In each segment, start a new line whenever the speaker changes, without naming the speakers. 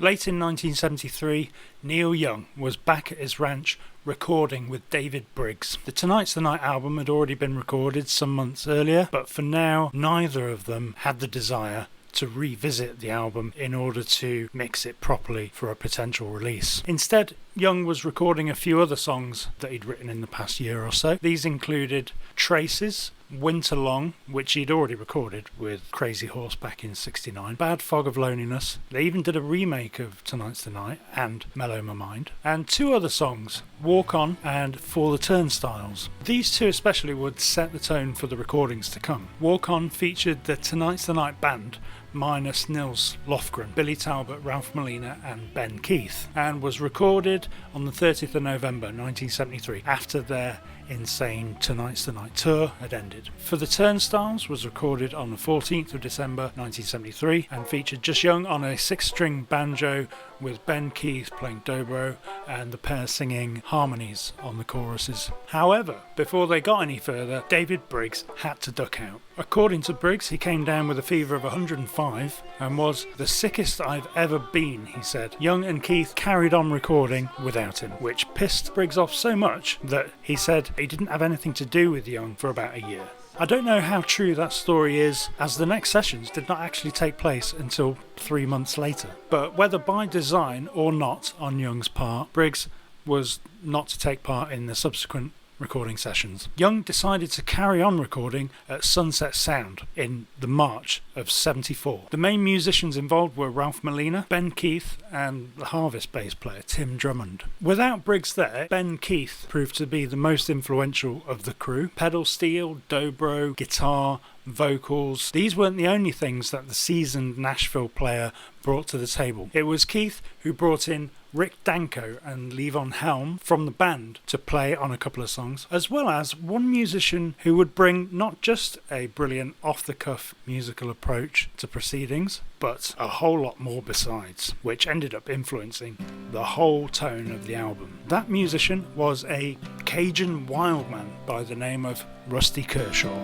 Late in 1973, Neil Young was back at his ranch recording with David Briggs. The Tonight's the Night album had already been recorded some months earlier, but for now, neither of them had the desire to revisit the album in order to mix it properly for a potential release. Instead, Young was recording a few other songs that he'd written in the past year or so. These included Traces, Winter Long, which he'd already recorded with Crazy Horse back in '69, Bad Fog of Loneliness. They even did a remake of Tonight's the Night and Mellow My Mind, and two other songs, Walk On and For the Turnstiles. These two especially would set the tone for the recordings to come. Walk On featured the Tonight's the Night band minus Nils Lofgren, Billy Talbot, Ralph Molina and Ben Keith, and was recorded on the 30th of November 1973 after their insane Tonight's the Night tour had ended. For the Turnstiles was recorded on the 14th of December 1973 and featured just Young on a 6-string banjo with Ben Keith playing dobro and the pair singing harmonies on the choruses. However, before they got any further, David Briggs had to duck out. According to Briggs, he came down with a fever of 105 and was the sickest I've ever been, he said. Young and Keith carried on recording without him, which pissed Briggs off so much that he said he didn't have anything to do with Young for about a year. I don't know how true that story is, as the next sessions did not actually take place until 3 months later. But whether by design or not on Young's part, Briggs was not to take part in the subsequent recording sessions. Young decided to carry on recording at Sunset Sound in the March of '74. The main musicians involved were Ralph Molina, Ben Keith and the Harvest bass player Tim Drummond. Without Briggs there, Ben Keith proved to be the most influential of the crew. Pedal steel, dobro, guitar, vocals, these weren't the only things that the seasoned Nashville player brought to the table. It was Keith who brought in Rick Danko and Levon Helm from the band to play on a couple of songs, as well as one musician who would bring not just a brilliant off-the-cuff musical approach to proceedings, but a whole lot more besides, which ended up influencing the whole tone of the album. That musician was a Cajun wildman by the name of Rusty Kershaw.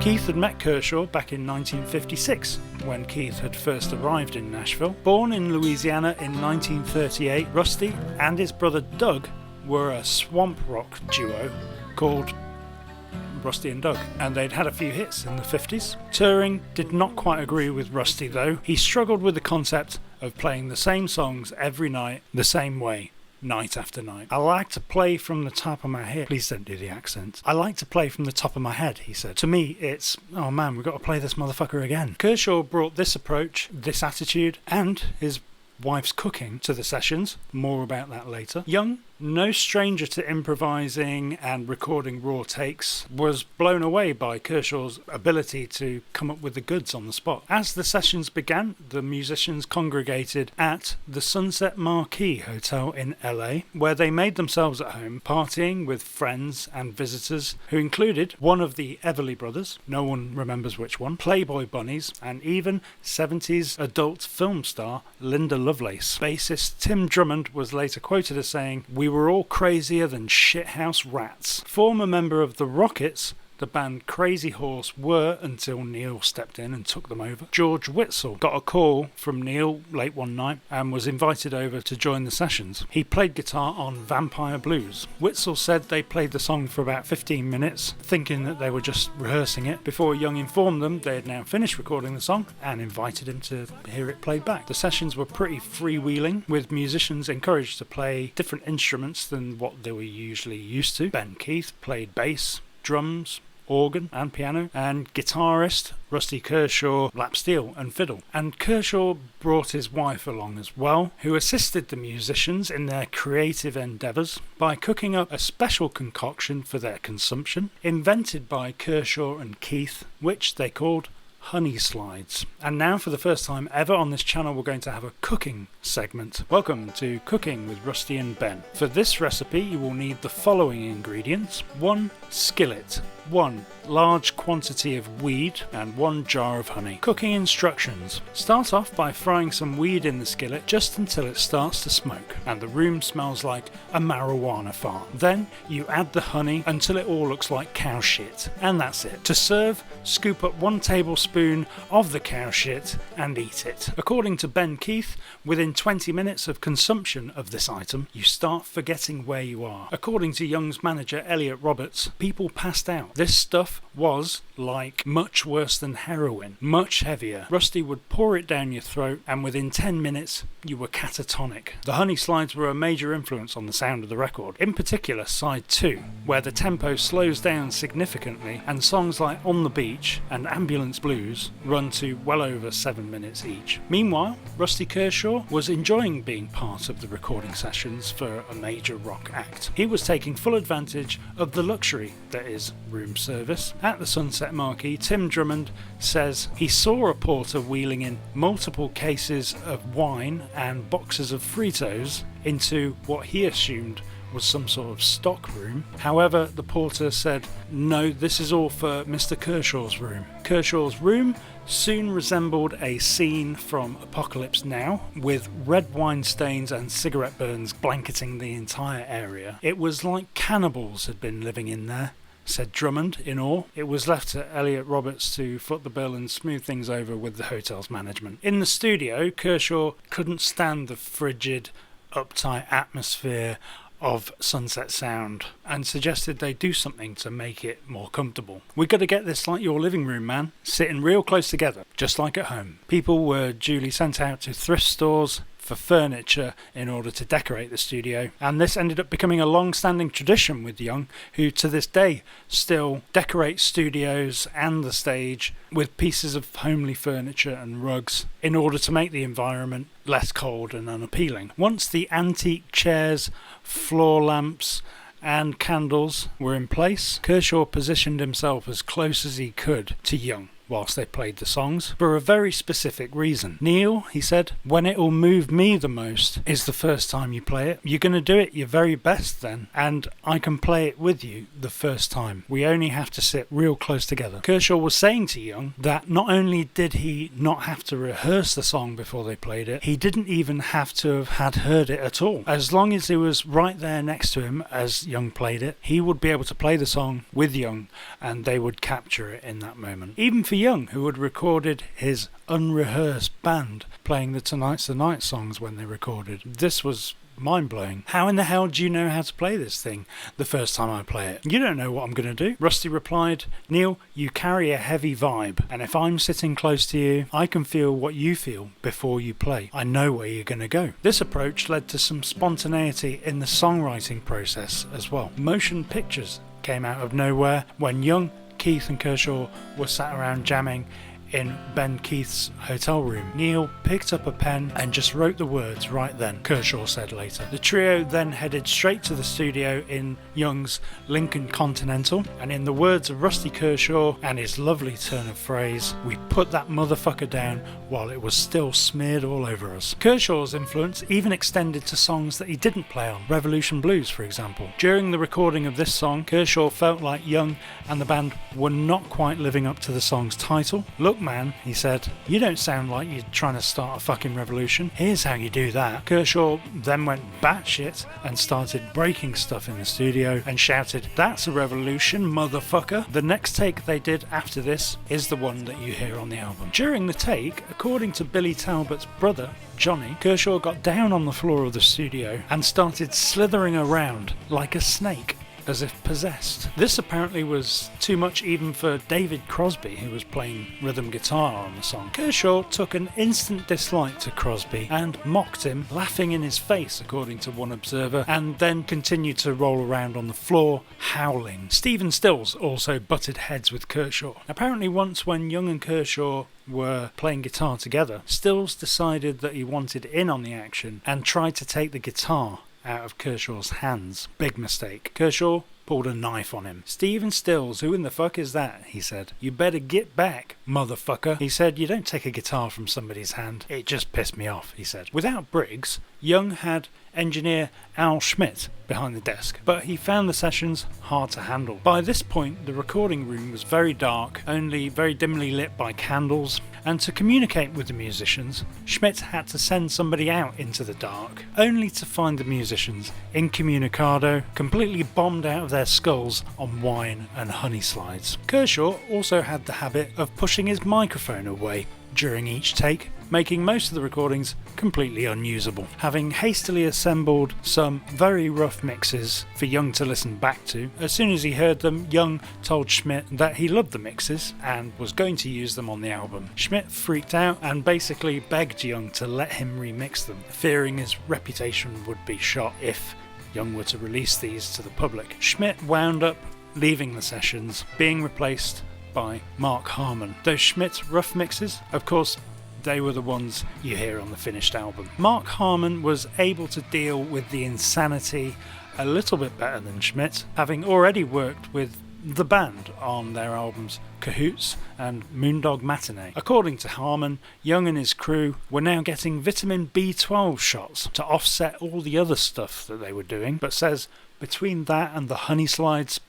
Keith had met Kershaw back in 1956, when Keith had first arrived in Nashville. Born in Louisiana in 1938, Rusty and his brother Doug were a swamp rock duo called Rusty and Doug, and they'd had a few hits in the 50s. Touring did not quite agree with Rusty though. He struggled with the concept of playing the same songs every night, the same way, night after night. I like to play from the top of my head. Please don't do the accent. I like to play from the top of my head, he said. To me, it's, oh man, we've got to play this motherfucker again. Kershaw brought this approach, this attitude, and his wife's cooking to the sessions. More about that later. Young, no stranger to improvising and recording raw takes, was blown away by Kershaw's ability to come up with the goods on the spot. As the sessions began, the musicians congregated at the Sunset Marquee Hotel in LA, where they made themselves at home, partying with friends and visitors who included one of the Everly brothers, no one remembers which one, Playboy bunnies, and even 70s adult film star Linda Lovelace. Bassist Tim Drummond was later quoted as saying, "We were all crazier than shithouse rats." Former member of the Rockets, the band Crazy Horse were until Neil stepped in and took them over. George Whitzel got a call from Neil late one night and was invited over to join the sessions. He played guitar on Vampire Blues. Whitzel said they played the song for about 15 minutes, thinking that they were just rehearsing it, before Young informed them they had now finished recording the song and invited him to hear it played back. The sessions were pretty freewheeling, with musicians encouraged to play different instruments than what they were usually used to. Ben Keith played bass, drums, organ and piano, and guitarist Rusty Kershaw lap steel and fiddle. And Kershaw brought his wife along as well, who assisted the musicians in their creative endeavours by cooking up a special concoction for their consumption, invented by Kershaw and Keith, which they called honey slides. And now, for the first time ever on this channel, we're going to have a cooking segment. Welcome to Cooking with Rusty and Ben. For this recipe you will need the following ingredients: 1 skillet, 1 large quantity of weed and 1 jar of honey. Cooking instructions. Start off by frying some weed in the skillet just until it starts to smoke and the room smells like a marijuana farm. Then you add the honey until it all looks like cow shit, and that's it. To serve, scoop up 1 tablespoon of the cow shit and eat it. According to Ben Keith, within 20 minutes of consumption of this item, you start forgetting where you are. According to Young's manager Elliot Roberts, people passed out. This stuff was like much worse than heroin, much heavier. Rusty would pour it down your throat and within 10 minutes you were catatonic. The honey slides were a major influence on the sound of the record, in particular side 2, where the tempo slows down significantly and songs like On the Beach and Ambulance Blues run to well over 7 minutes each. Meanwhile, Rusty Kershaw was enjoying being part of the recording sessions for a major rock act. He was taking full advantage of the luxury that is room service. At the Sunset Marquee, Tim Drummond says he saw a porter wheeling in multiple cases of wine and boxes of Fritos into what he assumed was some sort of stock room. However, the porter said, no, this is all for Mr. Kershaw's room. Kershaw's room soon resembled a scene from Apocalypse Now, with red wine stains and cigarette burns blanketing the entire area. It was like cannibals had been living in there, said Drummond in awe. It was left to Elliot Roberts to foot the bill and smooth things over with the hotel's management. In the studio, Kershaw couldn't stand the frigid, uptight atmosphere of Sunset Sound and suggested they do something to make it more comfortable. We got to get this like your living room, man, sitting real close together, just like at home. People were duly sent out to thrift stores for furniture in order to decorate the studio, and this ended up becoming a long-standing tradition with Young, who to this day still decorates studios and the stage with pieces of homely furniture and rugs in order to make the environment less cold and unappealing. Once the antique chairs, floor lamps and candles were in place, Kershaw positioned himself as close as he could to Young whilst they played the songs, for a very specific reason. Neil, he said, when it'll move me the most is the first time you play it. You're going to do it your very best then, and I can play it with you the first time. We only have to sit real close together. Kershaw was saying to Young that not only did he not have to rehearse the song before they played it, he didn't even have to have had heard it at all. As long as he was right there next to him as Young played it, he would be able to play the song with Young and they would capture it in that moment. Even for Young, who had recorded his unrehearsed band playing the Tonight's the Night songs when they recorded, this was mind-blowing. How in the hell do you know how to play this thing the first time I play it? You don't know what I'm going to do. Rusty replied, Neil, you carry a heavy vibe, and if I'm sitting close to you, I can feel what you feel before you play. I know where you're going to go. This approach led to some spontaneity in the songwriting process as well. Motion pictures came out of nowhere when Young, Keith and Kershaw were sat around jamming in Ben Keith's hotel room. Neil picked up a pen and just wrote the words right then, Kershaw said later. The trio then headed straight to the studio in Young's Lincoln Continental, and in the words of Rusty Kershaw and his lovely turn of phrase, we put that motherfucker down while it was still smeared all over us. Kershaw's influence even extended to songs that he didn't play on, Revolution Blues for example. During the recording of this song, Kershaw felt like Young and the band were not quite living up to the song's title. Look man, he said, you don't sound like you're trying to start a fucking revolution. Here's how you do that. Kershaw then went batshit and started breaking stuff in the studio and shouted, that's a revolution, motherfucker. The next take they did after this is the one that you hear on the album. During the take, according to Billy Talbot's brother, Johnny, Kershaw got down on the floor of the studio and started slithering around like a snake, as if possessed. This apparently was too much even for David Crosby, who was playing rhythm guitar on the song. Kershaw took an instant dislike to Crosby and mocked him, laughing in his face, according to one observer, and then continued to roll around on the floor, howling. Stephen Stills also butted heads with Kershaw. Apparently once when Young and Kershaw were playing guitar together, Stills decided that he wanted in on the action and tried to take the guitar out of Kershaw's hands. Big mistake. Kershaw pulled a knife on him. "Stephen Stills, who in the fuck is that?" he said. "You better get back, motherfucker." He said, "You don't take a guitar from somebody's hand." "It just pissed me off," he said. Without Briggs, Young had engineer Al Schmidt behind the desk, but he found the sessions hard to handle. By this point, the recording room was very dark, only very dimly lit by candles, and to communicate with the musicians, Schmidt had to send somebody out into the dark, only to find the musicians incommunicado, completely bombed out of their skulls on wine and honey slides. Kershaw also had the habit of pushing his microphone away during each take, making most of the recordings completely unusable. Having hastily assembled some very rough mixes for Young to listen back to, as soon as he heard them, Young told Schmidt that he loved the mixes and was going to use them on the album. Schmidt freaked out and basically begged Young to let him remix them, fearing his reputation would be shot if Young were to release these to the public. Schmidt wound up leaving the sessions, being replaced by Mark Harmon. Those Schmidt rough mixes, of course, they were the ones you hear on the finished album. Mark Harmon was able to deal with the insanity a little bit better than Schmidt, having already worked with the band on their albums Cahoots and Moondog Matinee. According to Harmon, Young and his crew were now getting vitamin B12 shots to offset all the other stuff that they were doing, but says between that and the honey slides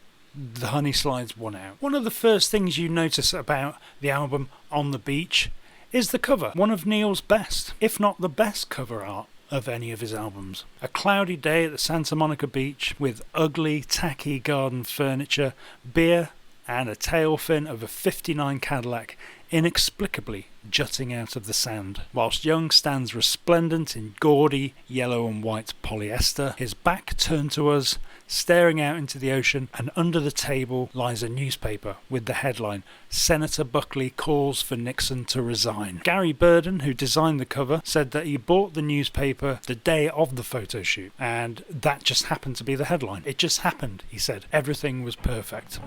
won out. One of the first things you notice about the album On the Beach is the cover, one of Neil's best, if not the best cover art of any of his albums. A cloudy day at the Santa Monica beach with ugly, tacky garden furniture, beer, and a tail fin of a '59 Cadillac inexplicably jutting out of the sand, whilst Young stands resplendent in gaudy yellow and white polyester, his back turned to us, staring out into the ocean, and under the table lies a newspaper with the headline, "Senator Buckley calls for Nixon to resign." Gary Burden, who designed the cover, said that he bought the newspaper the day of the photo shoot, and that just happened to be the headline. It just happened, he said. Everything was perfect.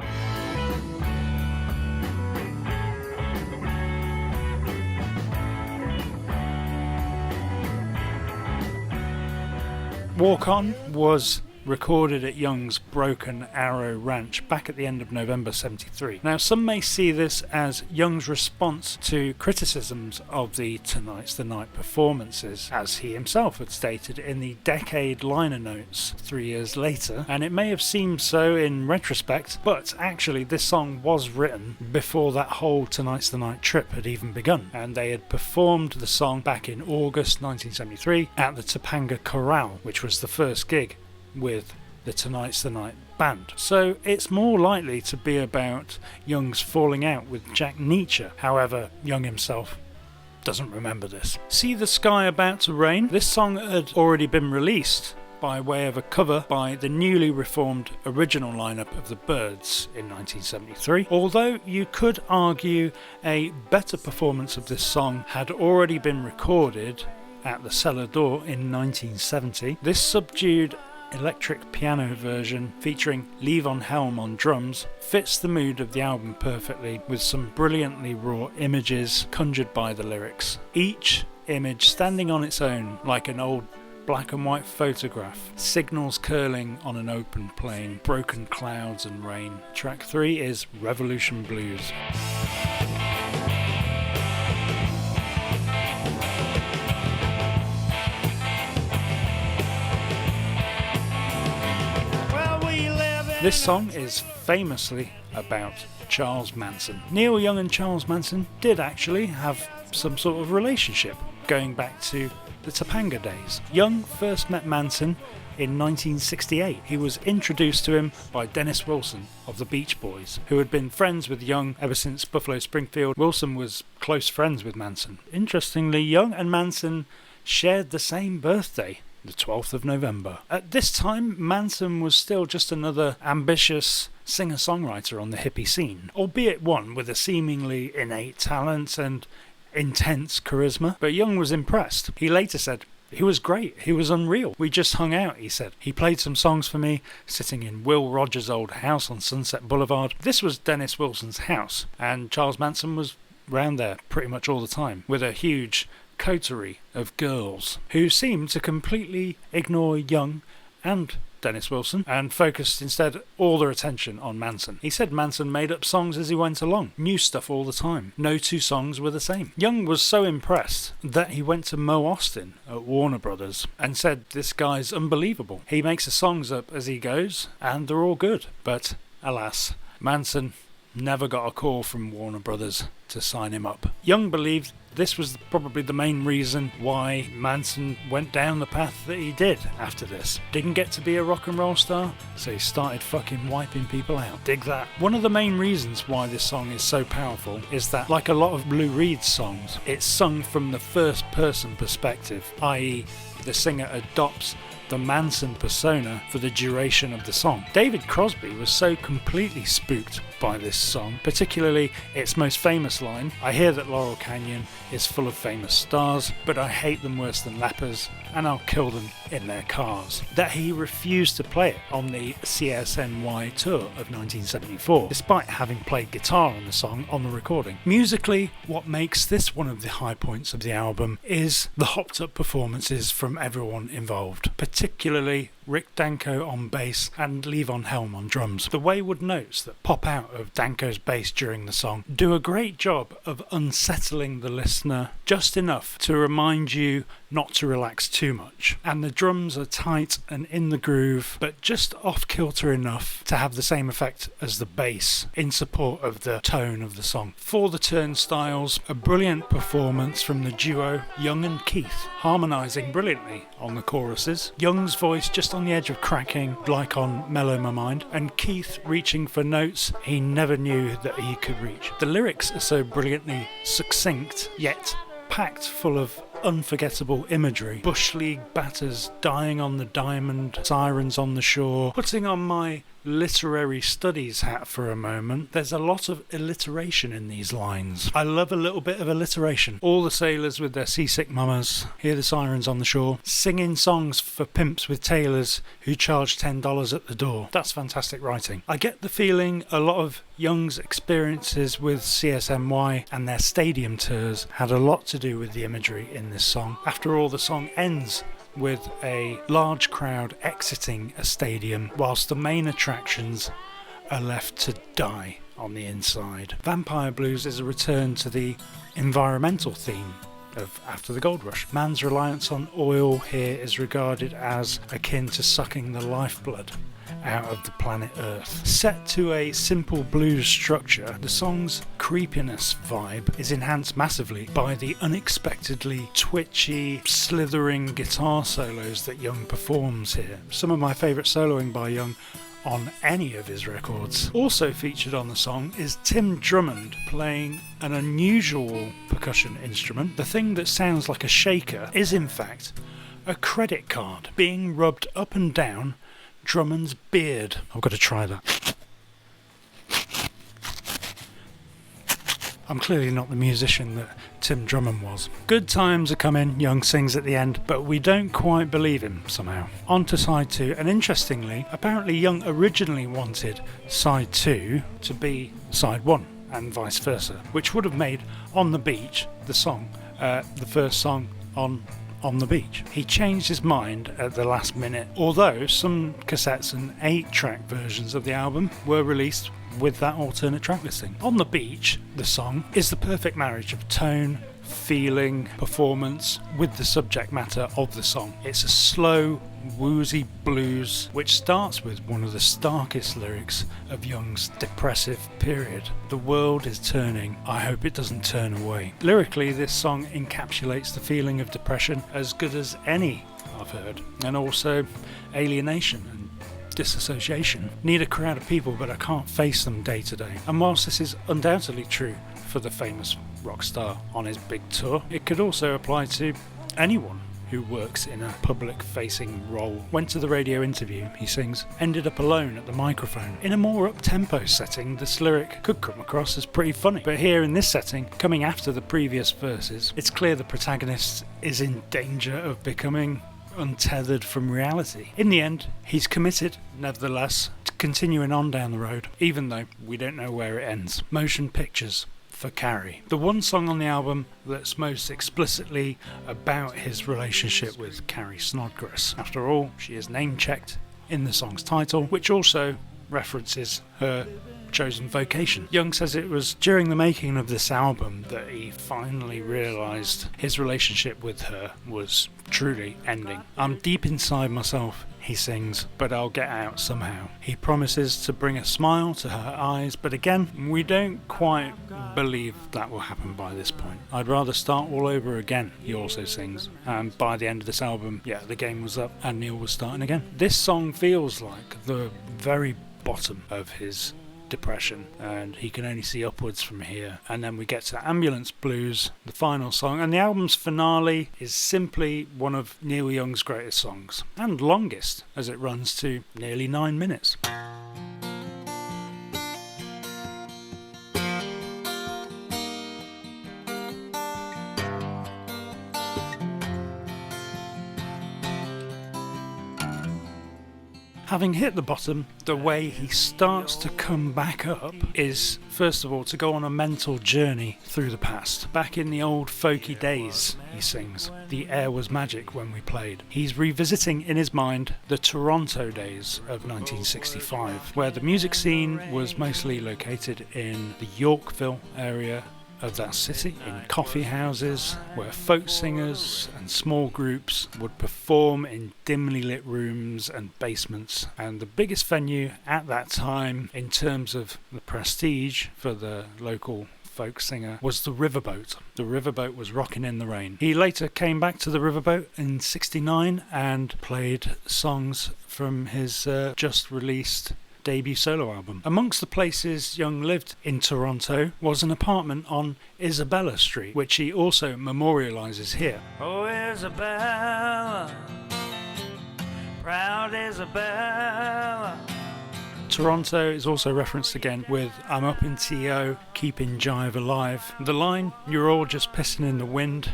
Walk On was recorded at Young's Broken Arrow Ranch back at the end of November '73. Now, some may see this as Young's response to criticisms of the Tonight's the Night performances, as he himself had stated in the Decade liner notes 3 years later, and it may have seemed so in retrospect, but actually this song was written before that whole Tonight's the Night trip had even begun, and they had performed the song back in August 1973 at the Topanga Corral, which was the first gig with the Tonight's the Night band. So it's more likely to be about Young's falling out with Jack Nietzsche. However, Young himself doesn't remember this. See the Sky About to Rain? This song had already been released by way of a cover by the newly reformed original lineup of the Byrds in 1973. Although you could argue a better performance of this song had already been recorded at the Cellar Door in 1970, this subdued electric piano version featuring Levon Helm on drums fits the mood of the album perfectly, with some brilliantly raw images conjured by the lyrics, each image standing on its own like an old black and white photograph, signals curling on an open plain, broken clouds and rain. Track 3 is Revolution Blues. This song is famously about Charles Manson. Neil Young and Charles Manson did actually have some sort of relationship going back to the Topanga days. Young first met Manson in 1968. He was introduced to him by Dennis Wilson of the Beach Boys, who had been friends with Young ever since Buffalo Springfield. Wilson was close friends with Manson. Interestingly, Young and Manson shared the same birthday, the 12th of November. At this time, Manson was still just another ambitious singer-songwriter on the hippie scene, albeit one with a seemingly innate talent and intense charisma, but Young was impressed. He later said, "He was great, he was unreal. We just hung out," he said. "He played some songs for me, sitting in Will Rogers' old house on Sunset Boulevard." This was Dennis Wilson's house, and Charles Manson was round there pretty much all the time, with a huge coterie of girls who seemed to completely ignore Young and Dennis Wilson, and focused instead all their attention on Manson. He said Manson made up songs as he went along, new stuff all the time. No two songs were the same. Young was so impressed that he went to Mo Austin at Warner Brothers and said, "This guy's unbelievable. He makes the songs up as he goes, and they're all good." But alas, Manson never got a call from Warner Brothers to sign him up. Young believed this was probably the main reason why Manson went down the path that he did after this. Didn't get to be a rock and roll star, so he started fucking wiping people out. Dig that. One of the main reasons why this song is so powerful is that, like a lot of Lou Reed songs, it's sung from the first person perspective, i.e. the singer adopts the Manson persona for the duration of the song. David Crosby was so completely spooked by this song, particularly its most famous line, "I hear that Laurel Canyon is full of famous stars, but I hate them worse than lepers, and I'll kill them in their cars," that he refused to play it on the CSNY tour of 1974, despite having played guitar on the song on the recording. Musically, what makes this one of the high points of the album is the hopped up performances from everyone involved, particularly Rick Danko on bass and Levon Helm on drums. The wayward notes that pop out of Danko's bass during the song do a great job of unsettling the listener just enough to remind you not to relax too much. And the drums are tight and in the groove, but just off-kilter enough to have the same effect as the bass in support of the tone of the song. For the Turnstiles, a brilliant performance from the duo Young and Keith, harmonising brilliantly on the choruses. Young's voice just on the edge of cracking, like on Mellow My Mind, and Keith reaching for notes he never knew that he could reach. The lyrics are so brilliantly succinct, yet packed full of unforgettable imagery. Bush League batters dying on the diamond, sirens on the shore. Putting on my literary studies hat for a moment, there's a lot of alliteration in these lines. I love a little bit of alliteration. All the sailors with their seasick mamas, hear the sirens on the shore, singing songs for pimps with tailors who charge $10 at the door. That's fantastic writing. I get the feeling a lot of Young's experiences with CSNY and their stadium tours had a lot to do with the imagery in this song. After all, the song ends with a large crowd exiting a stadium whilst the main attractions are left to die on the inside. Vampire Blues is a return to the environmental theme of after the gold rush. Man's reliance on oil here is regarded as akin to sucking the lifeblood out of the planet Earth. Set to a simple blues structure, the song's creepiness vibe is enhanced massively by the unexpectedly twitchy, slithering guitar solos that Young performs here. Some of my favourite soloing by Young on any of his records. Also featured on the song is Tim Drummond playing an unusual percussion instrument. The thing that sounds like a shaker is in fact a credit card being rubbed up and down Drummond's beard. I've got to try that. I'm clearly not the musician that Tim Drummond was. Good times are coming, Young sings at the end, but we don't quite believe him somehow. On to side 2, and interestingly, apparently Young originally wanted side 2 to be side 1, and vice versa, which would have made On the Beach, the song, the first song on the Beach. He changed his mind at the last minute, although some cassettes and 8-track versions of the album were released with that alternate track listing. On the Beach, the song, is the perfect marriage of tone, feeling, performance with the subject matter of the song. It's a slow, woozy blues which starts with one of the starkest lyrics of Young's depressive period. The world is turning, I hope it doesn't turn away. Lyrically, this song encapsulates the feeling of depression as good as any I've heard, and also alienation and disassociation. Need a crowd of people, but I can't face them day to day. And whilst this is undoubtedly true for the famous rock star on his big tour, it could also apply to anyone who works in a public-facing role. Went to the radio interview, he sings, ended up alone at the microphone. In a more up-tempo setting, this lyric could come across as pretty funny. But here in this setting, coming after the previous verses, it's clear the protagonist is in danger of becoming untethered from reality. In the end, he's committed, nevertheless, to continuing on down the road, even though we don't know where it ends. Motion pictures for Carrie. The one song on the album that's most explicitly about his relationship with Carrie Snodgrass. After all, she is name-checked in the song's title, which also references her chosen vocation. Young says it was during the making of this album that he finally realised his relationship with her was truly ending. "I'm deep inside myself," he sings, "but I'll get out somehow." He promises to bring a smile to her eyes, but again, we don't quite believe that will happen by this point. "I'd rather start all over again," he also sings. And by the end of this album, the game was up and Neil was starting again. This song feels like the very bottom of his depression, and he can only see upwards from here. And then we get to Ambulance Blues, the final song, and the album's finale is simply one of Neil Young's greatest songs, and longest, as it runs to nearly 9 minutes. Having hit the bottom, the way he starts to come back up is, first of all, to go on a mental journey through the past. "Back in the old folky days," he sings, "the air was magic when we played." He's revisiting in his mind the Toronto days of 1965, where the music scene was mostly located in the Yorkville area of that city, in coffee houses where folk singers and small groups would perform in dimly lit rooms and basements. And the biggest venue at that time in terms of the prestige for the local folk singer was the Riverboat. The Riverboat was rocking in the rain. He later came back to the Riverboat in '69 and played songs from his just released debut solo album. Amongst the places Young lived in Toronto was an apartment on Isabella Street, which he also memorialises here. "Oh, Isabella, proud Isabella." Toronto is also referenced again with "I'm up in TO, keeping jive alive." The line, "You're all just pissing in the wind,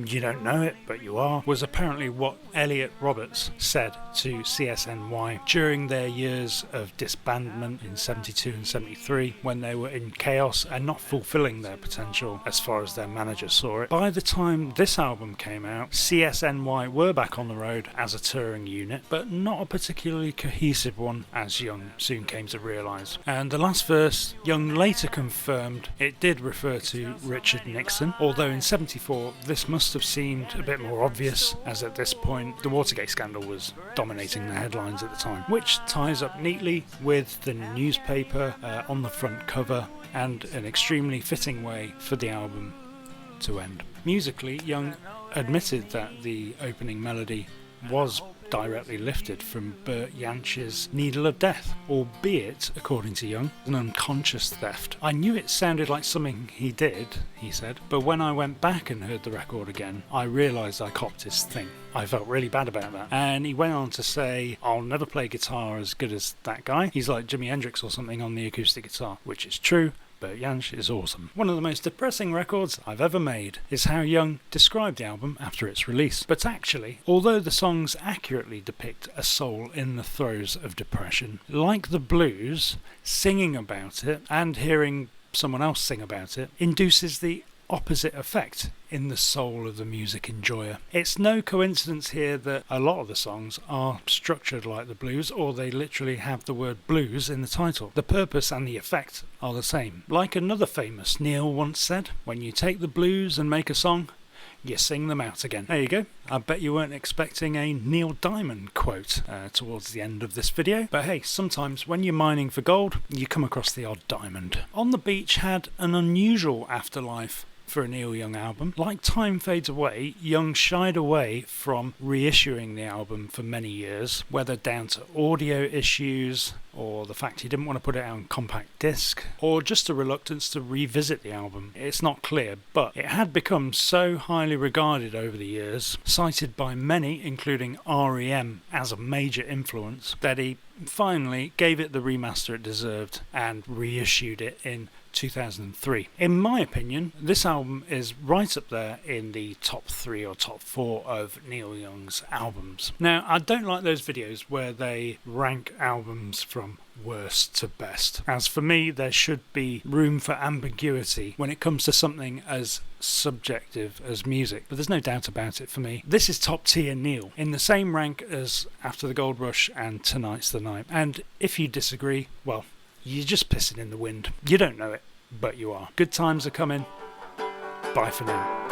you don't know it, but you are," was apparently what Elliot Roberts said to CSNY during their years of disbandment in 72 and 73, when they were in chaos and not fulfilling their potential as far as their manager saw it. By the time this album came out, CSNY were back on the road as a touring unit, but not a particularly cohesive one, as Young soon came to realise. And the last verse, Young later confirmed it did refer to Richard Nixon, although in 74 this must have seemed a bit more obvious, as at this point the Watergate scandal was dominating the headlines at the time, which ties up neatly with the newspaper on the front cover, and an extremely fitting way for the album to end. Musically, Young admitted that the opening melody was directly lifted from Bert Jansch's Needle of Death, albeit, according to Young, an unconscious theft. "I knew it sounded like something he did," he said, "but when I went back and heard the record again, I realised I copped his thing. I felt really bad about that." And he went on to say, "I'll never play guitar as good as that guy. He's like Jimi Hendrix or something on the acoustic guitar," which is true. Bert Jansch is awesome. One of the most depressing records I've ever made is how Young described the album after its release. But actually, although the songs accurately depict a soul in the throes of depression, like the blues, singing about it and hearing someone else sing about it induces the opposite effect in the soul of the music enjoyer. It's no coincidence here that a lot of the songs are structured like the blues, or they literally have the word blues in the title. The purpose and the effect are the same. Like another famous Neil once said, "When you take the blues and make a song, you sing them out again." There you go. I bet you weren't expecting a Neil Diamond quote towards the end of this video. But hey, sometimes when you're mining for gold, you come across the odd diamond. On the Beach had an unusual afterlife for a Neil Young album. Like Time Fades Away, Young shied away from reissuing the album for many years, whether down to audio issues, or the fact he didn't want to put it out on compact disc, or just a reluctance to revisit the album. It's not clear, but it had become so highly regarded over the years, cited by many, including R.E.M., as a major influence, that he finally gave it the remaster it deserved and reissued it in 2003. In my opinion, this album is right up there in the top 3 or top 4 of Neil Young's albums. Now, I don't like those videos where they rank albums from worst to best. As for me, there should be room for ambiguity when it comes to something as subjective as music, but there's no doubt about it for me. This is top tier Neil, in the same rank as After the Gold Rush and Tonight's the Night. And if you disagree, well, you're just pissing in the wind. You don't know it, but you are. Good times are coming. Bye for now.